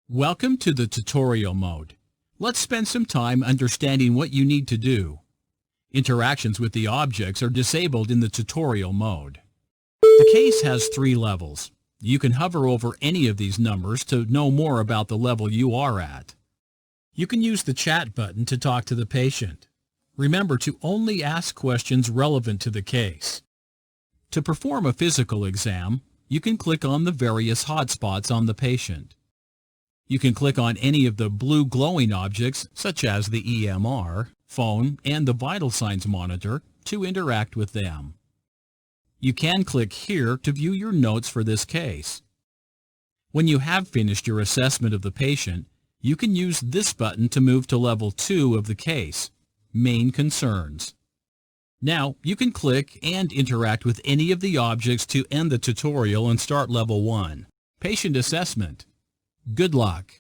Welcome to the tutorial mode. Let's spend some time understanding what you need to do. Interactions with the objects are disabled in the tutorial mode. The case has 3 levels. You can hover over any of these numbers to know more about the level you are at. You can use the chat button to talk to the patient. Remember to only ask questions relevant to the case. To perform a physical exam, you can click on the various hotspots on the patient. You can click on any of the blue glowing objects, such as the EMR, phone, and the vital signs monitor, to interact with them. You can click here to view your notes for this case. When you have finished your assessment of the patient, you can use this button to move to level 2 of the case, Main Concerns. Now, you can click and interact with any of the objects to end the tutorial and start level 1, Patient Assessment. Good luck!